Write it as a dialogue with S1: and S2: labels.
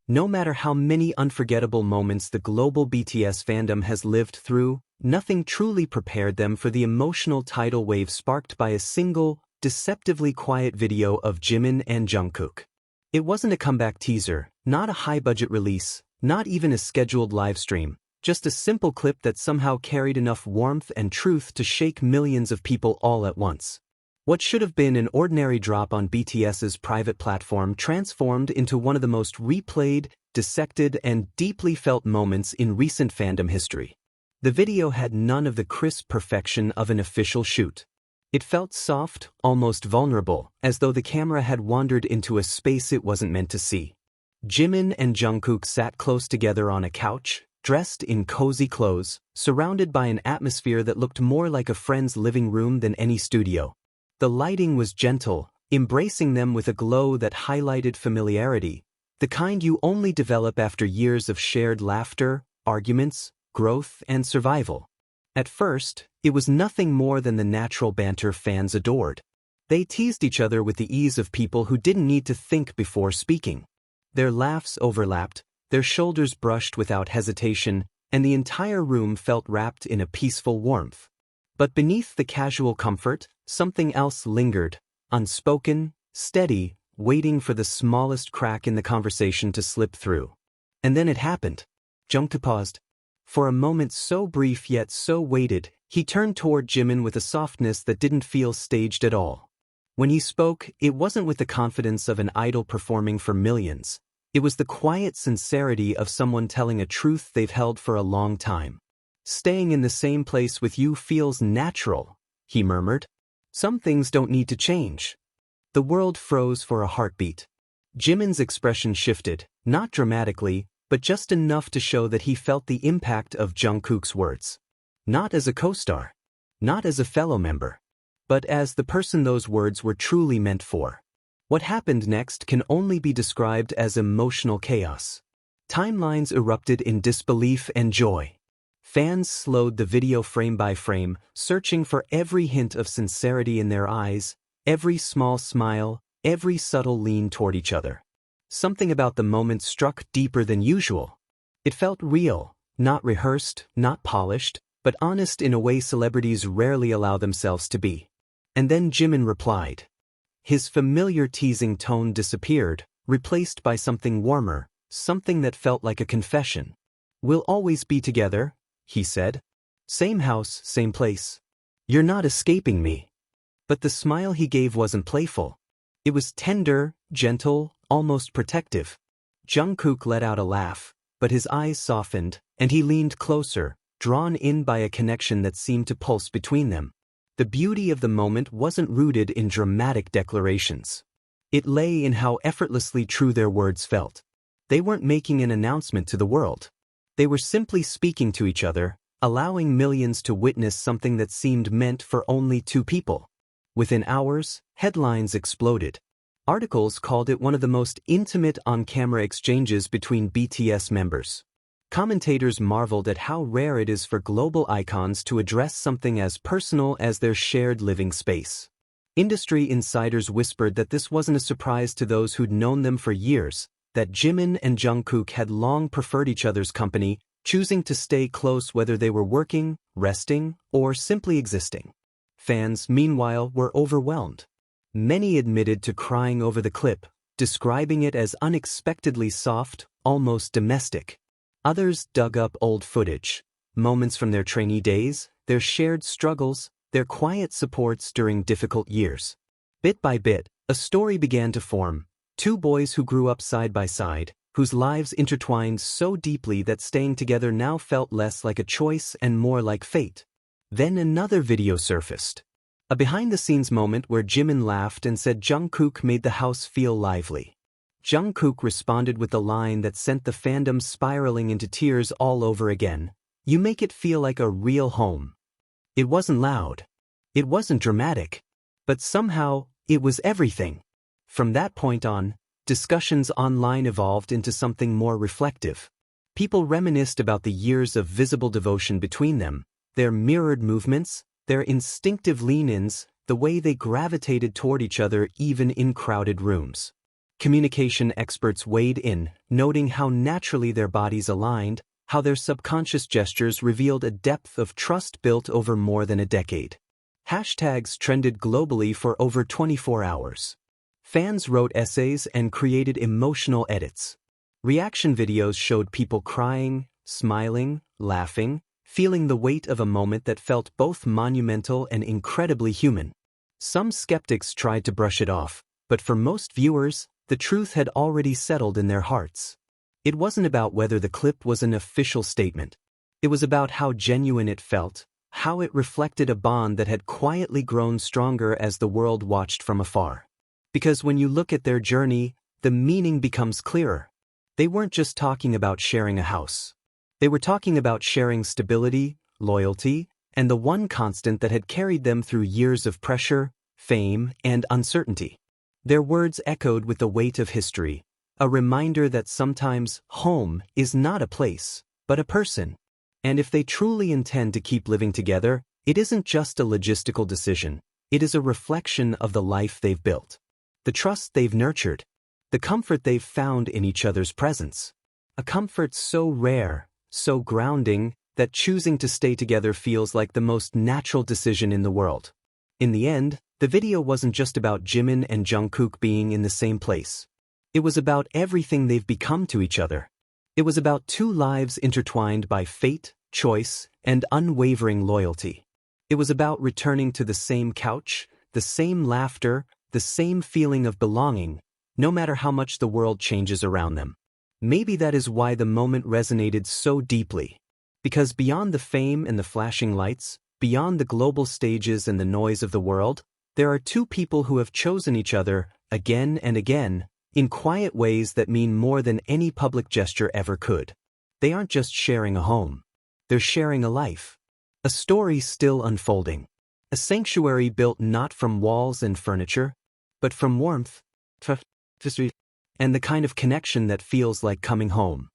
S1: No matter how many unforgettable moments the global BTS fandom has lived through, nothing truly prepared them for the emotional tidal wave sparked by a single, deceptively quiet video of Jimin and Jungkook. It wasn't a comeback teaser, not a high-budget release, not even a scheduled livestream, just a simple clip that somehow carried enough warmth and truth to shake millions of people all at once. What should have been an ordinary drop on BTS's private platform transformed into one of the most replayed, dissected, and deeply felt moments in recent fandom history. The video had none of the crisp perfection of an official shoot. It felt soft, almost vulnerable, as though the camera had wandered into a space it wasn't meant to see. Jimin and Jungkook sat close together on a couch, dressed in cozy clothes, surrounded by an atmosphere that looked more like a friend's living room than any studio. The lighting was gentle, embracing them with a glow that highlighted familiarity, the kind you only develop after years of shared laughter, arguments, growth, and survival. At first, it was nothing more than the natural banter fans adored. They teased each other with the ease of people who didn't need to think before speaking. Their laughs overlapped, their shoulders brushed without hesitation, and the entire room felt wrapped in a peaceful warmth. But beneath the casual comfort, something else lingered, unspoken, steady, waiting for the smallest crack in the conversation to slip through. And then it happened. Jungkook paused. For a moment so brief yet so weighted, he turned toward Jimin with a softness that didn't feel staged at all. When he spoke, it wasn't with the confidence of an idol performing for millions. It was the quiet sincerity of someone telling a truth they've held for a long time. "Staying in the same place with you feels natural," he murmured. "Some things don't need to change." The world froze for a heartbeat. Jimin's expression shifted, not dramatically, but just enough to show that he felt the impact of Jungkook's words. Not as a co-star, not as a fellow member, but as the person those words were truly meant for. What happened next can only be described as emotional chaos. Timelines erupted in disbelief and joy. Fans slowed the video frame by frame, searching for every hint of sincerity in their eyes, every small smile, every subtle lean toward each other. Something about the moment struck deeper than usual. It felt real, not rehearsed, not polished, but honest in a way celebrities rarely allow themselves to be. And then Jimin replied. His familiar teasing tone disappeared, replaced by something warmer, something that felt like a confession. "We'll always be together," he said. "Same house, same place. You're not escaping me." But the smile he gave wasn't playful. It was tender, gentle, almost protective. Jungkook let out a laugh, but his eyes softened, and he leaned closer, drawn in by a connection that seemed to pulse between them. The beauty of the moment wasn't rooted in dramatic declarations. It lay in how effortlessly true their words felt. They weren't making an announcement to the world. They were simply speaking to each other, allowing millions to witness something that seemed meant for only two people. Within hours, headlines exploded. Articles called it one of the most intimate on-camera exchanges between BTS members. Commentators marveled at how rare it is for global icons to address something as personal as their shared living space. Industry insiders whispered that this wasn't a surprise to those who'd known them for years, that Jimin and Jungkook had long preferred each other's company, choosing to stay close whether they were working, resting, or simply existing. Fans, meanwhile, were overwhelmed. Many admitted to crying over the clip, describing it as unexpectedly soft, almost domestic. Others dug up old footage, moments from their trainee days, their shared struggles, their quiet supports during difficult years. Bit by bit, a story began to form. Two boys who grew up side by side, whose lives intertwined so deeply that staying together now felt less like a choice and more like fate. Then another video surfaced. A behind-the-scenes moment where Jimin laughed and said Jungkook made the house feel lively. Jungkook responded with the line that sent the fandom spiraling into tears all over again. "You make it feel like a real home." It wasn't loud. It wasn't dramatic. But somehow, it was everything. From that point on, discussions online evolved into something more reflective. People reminisced about the years of visible devotion between them, their mirrored movements, their instinctive lean-ins, the way they gravitated toward each other even in crowded rooms. Communication experts weighed in, noting how naturally their bodies aligned, how their subconscious gestures revealed a depth of trust built over more than a decade. Hashtags trended globally for over 24 hours. Fans wrote essays and created emotional edits. Reaction videos showed people crying, smiling, laughing, feeling the weight of a moment that felt both monumental and incredibly human. Some skeptics tried to brush it off, but for most viewers, the truth had already settled in their hearts. It wasn't about whether the clip was an official statement. It was about how genuine it felt, how it reflected a bond that had quietly grown stronger as the world watched from afar. Because when you look at their journey, the meaning becomes clearer. They weren't just talking about sharing a house. They were talking about sharing stability, loyalty, and the one constant that had carried them through years of pressure, fame, and uncertainty. Their words echoed with the weight of history, a reminder that sometimes home is not a place, but a person. And if they truly intend to keep living together, it isn't just a logistical decision, it is a reflection of the life they've built, the trust they've nurtured, the comfort they've found in each other's presence. A comfort so rare, so grounding, that choosing to stay together feels like the most natural decision in the world. In the end, the video wasn't just about Jimin and Jungkook being in the same place. It was about everything they've become to each other. It was about two lives intertwined by fate, choice, and unwavering loyalty. It was about returning to the same couch, the same laughter, the same feeling of belonging, no matter how much the world changes around them. Maybe that is why the moment resonated so deeply. Because beyond the fame and the flashing lights, beyond the global stages and the noise of the world, there are two people who have chosen each other, again and again, in quiet ways that mean more than any public gesture ever could. They aren't just sharing a home. They're sharing a life. A story still unfolding. A sanctuary built not from walls and furniture, but from warmth, and the kind of connection that feels like coming home.